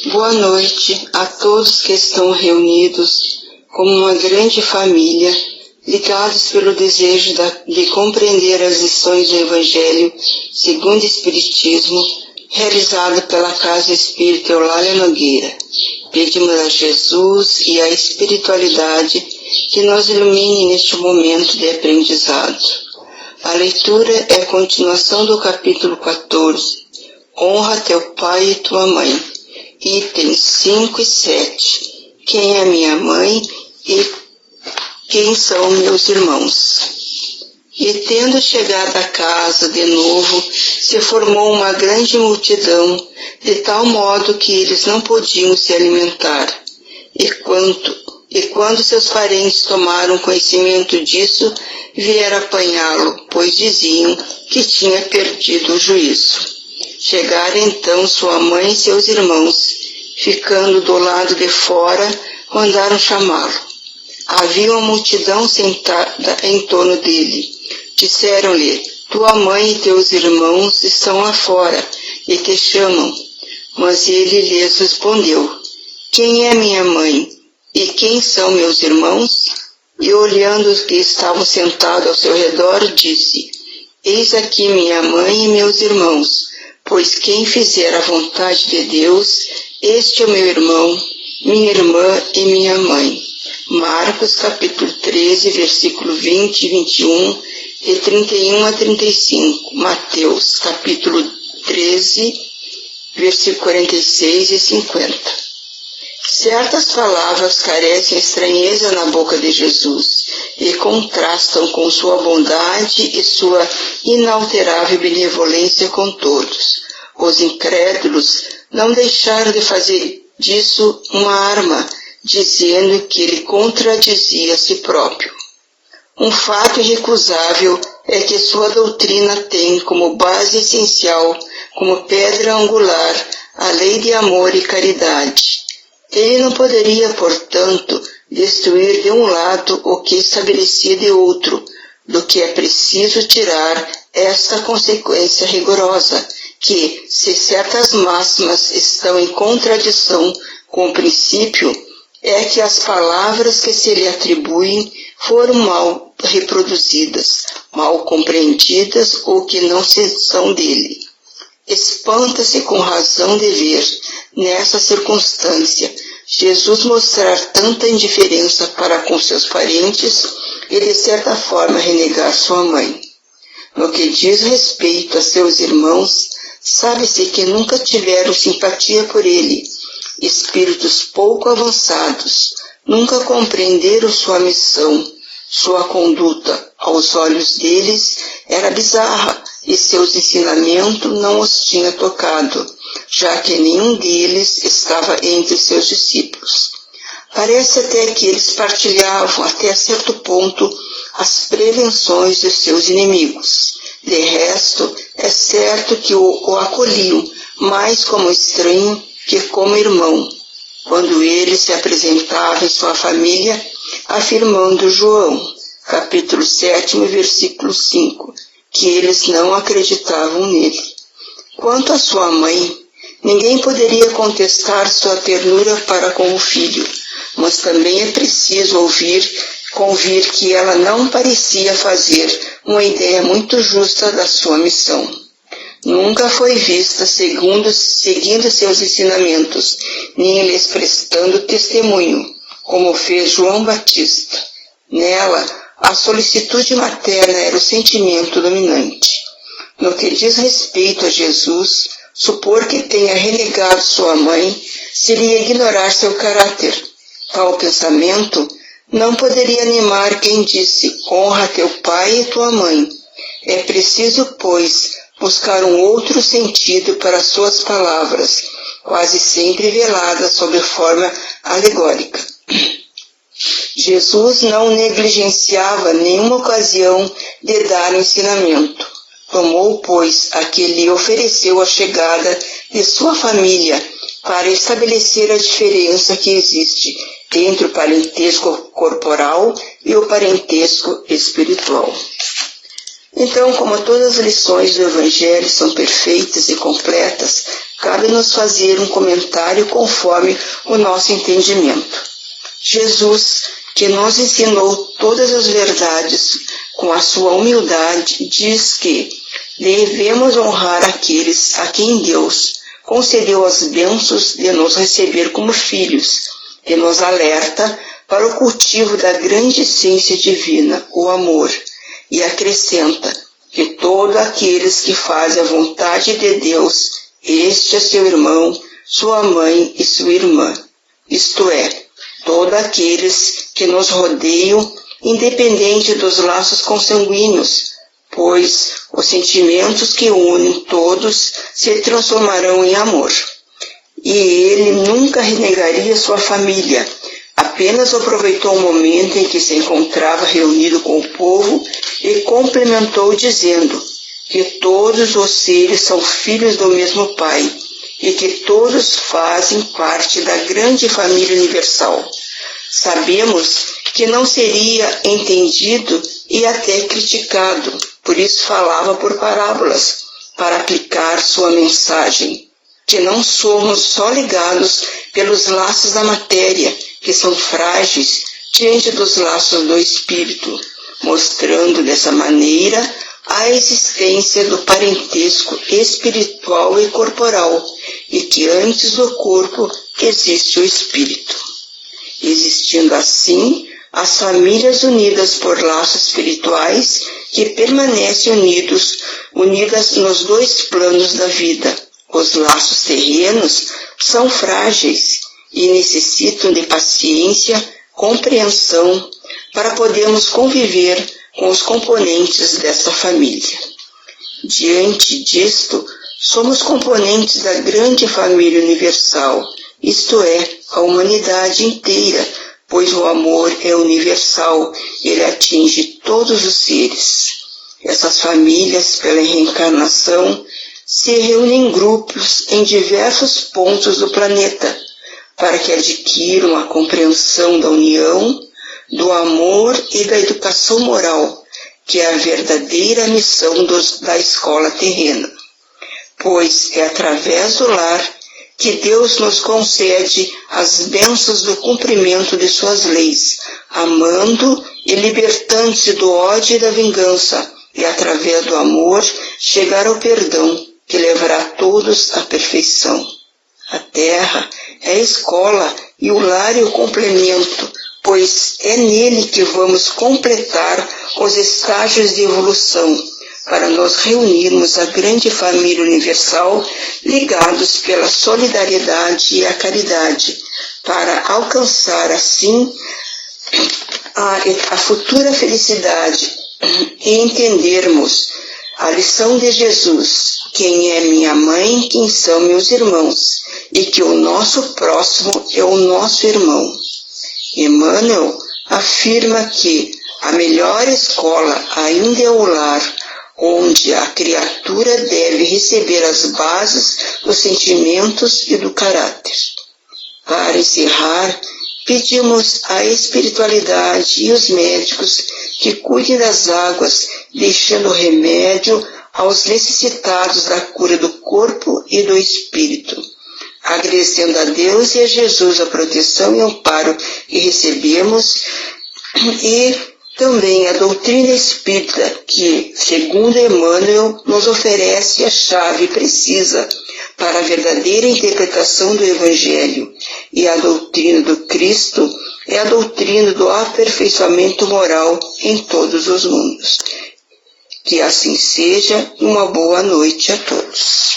Boa noite a todos que estão reunidos como uma grande família, ligados pelo desejo de compreender as lições do Evangelho segundo o Espiritismo, realizado pela Casa Espírita Eulália Nogueira. Pedimos a Jesus e à espiritualidade que nos ilumine neste momento de aprendizado. A leitura é a continuação do capítulo 14. Honra teu pai e tua mãe. Itens 5 e 7. Quem é minha mãe e quem são meus irmãos? E tendo chegado à casa de novo, se formou uma grande multidão, de tal modo que eles não podiam se alimentar. E quando seus parentes tomaram conhecimento disso, vieram apanhá-lo, pois diziam que tinha perdido o juízo. Chegaram então sua mãe e seus irmãos, ficando do lado de fora, mandaram chamá-lo. Havia uma multidão sentada em torno dele. Disseram-lhe: tua mãe e teus irmãos estão lá fora e te chamam. Mas ele lhes respondeu: quem é minha mãe e quem são meus irmãos? E olhando os que estavam sentados ao seu redor, disse: eis aqui minha mãe e meus irmãos. Pois quem fizer a vontade de Deus, este é o meu irmão, minha irmã e minha mãe. Marcos capítulo 13, versículo 20 e 21 e 31 a 35. Mateus capítulo 13, versículo 46 e 50. Certas palavras carecem estranheza na boca de Jesus e contrastam com sua bondade e sua inalterável benevolência com todos. Os incrédulos não deixaram de fazer disso uma arma, dizendo que ele contradizia a si próprio. Um fato irrecusável é que sua doutrina tem como base essencial, como pedra angular, a lei de amor e caridade. Ele não poderia, portanto, destruir de um lado o que estabelecia de outro, do que é preciso tirar esta consequência rigorosa, que, se certas máximas estão em contradição com o princípio, é que as palavras que se lhe atribuem foram mal reproduzidas, mal compreendidas ou que não são dele. Espanta-se com razão de ver, nessa circunstância, Jesus mostrar tanta indiferença para com seus parentes e de certa forma renegar sua mãe. No que diz respeito a seus irmãos, sabe-se que nunca tiveram simpatia por ele. Espíritos pouco avançados, nunca compreenderam sua missão. Sua conduta, aos olhos deles, era bizarra e seus ensinamentos não os tinha tocado, já que nenhum deles estava entre seus discípulos. Parece até que eles partilhavam até certo ponto as prevenções de seus inimigos. De resto, é certo que o acolhiam mais como estranho que como irmão, quando ele se apresentava em sua família, afirmando João, capítulo 7, versículo 5, que eles não acreditavam nele. Quanto à sua mãe, ninguém poderia contestar sua ternura para com o filho, mas também é preciso convir que ela não parecia fazer uma ideia muito justa da sua missão. Nunca foi vista seguindo seus ensinamentos, nem lhes prestando testemunho, como fez João Batista. Nela, a solicitude materna era o sentimento dominante. No que diz respeito a Jesus, supor que tenha renegado sua mãe seria ignorar seu caráter. Tal pensamento não poderia animar quem disse: honra teu pai e tua mãe. É preciso, pois, buscar um outro sentido para suas palavras, quase sempre veladas sob forma alegórica. Jesus não negligenciava nenhuma ocasião de dar ensinamento. Tomou, pois, a que lhe ofereceu a chegada de sua família para estabelecer a diferença que existe entre o parentesco corporal e o parentesco espiritual. Então, como todas as lições do Evangelho são perfeitas e completas, cabe-nos fazer um comentário conforme o nosso entendimento. Jesus, que nos ensinou todas as verdades com a sua humildade, diz que devemos honrar aqueles a quem Deus concedeu as bênçãos de nos receber como filhos, e nos alerta para o cultivo da grande essência divina, o amor, e acrescenta que todos aqueles que fazem a vontade de Deus, este é seu irmão, sua mãe e sua irmã, isto é, todos aqueles que nos rodeiam, independente dos laços consanguíneos, pois os sentimentos que unem todos se transformarão em amor. E ele nunca renegaria sua família, apenas aproveitou o momento em que se encontrava reunido com o povo e complementou dizendo que todos os seres são filhos do mesmo Pai e que todos fazem parte da grande família universal. Sabemos que não seria entendido e até criticado, por isso falava por parábolas, para aplicar sua mensagem, que não somos só ligados pelos laços da matéria, que são frágeis diante dos laços do Espírito, mostrando dessa maneira a existência do parentesco espiritual e corporal, e que antes do corpo existe o Espírito. Existindo assim as famílias unidas por laços espirituais que permanecem unidas nos dois planos da vida. Os laços terrenos são frágeis e necessitam de paciência, compreensão, para podermos conviver com os componentes dessa família. Diante disto, somos componentes da grande família universal, isto é, a humanidade inteira, pois o amor é universal, ele atinge todos os seres. Essas famílias, pela reencarnação, se reúnem em grupos em diversos pontos do planeta, para que adquiram a compreensão da união, do amor e da educação moral, que é a verdadeira missão da escola terrena. Pois é através do lar que Deus nos concede as bênçãos do cumprimento de suas leis, amando e libertando-se do ódio e da vingança, e através do amor chegar ao perdão, que levará todos à perfeição. A terra é a escola e o lar é o complemento, pois é nele que vamos completar os estágios de evolução, para nos reunirmos à grande família universal, ligados pela solidariedade e a caridade, para alcançar assim a futura felicidade e entendermos a lição de Jesus, quem é minha mãe, quem são meus irmãos, e que o nosso próximo é o nosso irmão. Emmanuel afirma que a melhor escola ainda é o lar, onde a criatura deve receber as bases dos sentimentos e do caráter. Para encerrar, pedimos à espiritualidade e os médicos que cuidem das águas, deixando o remédio aos necessitados da cura do corpo e do espírito. Agradecendo a Deus e a Jesus a proteção e amparo que recebemos, e também a doutrina espírita que, segundo Emmanuel, nos oferece a chave precisa para a verdadeira interpretação do Evangelho, e a doutrina do Cristo é a doutrina do aperfeiçoamento moral em todos os mundos. Que assim seja, uma boa noite a todos.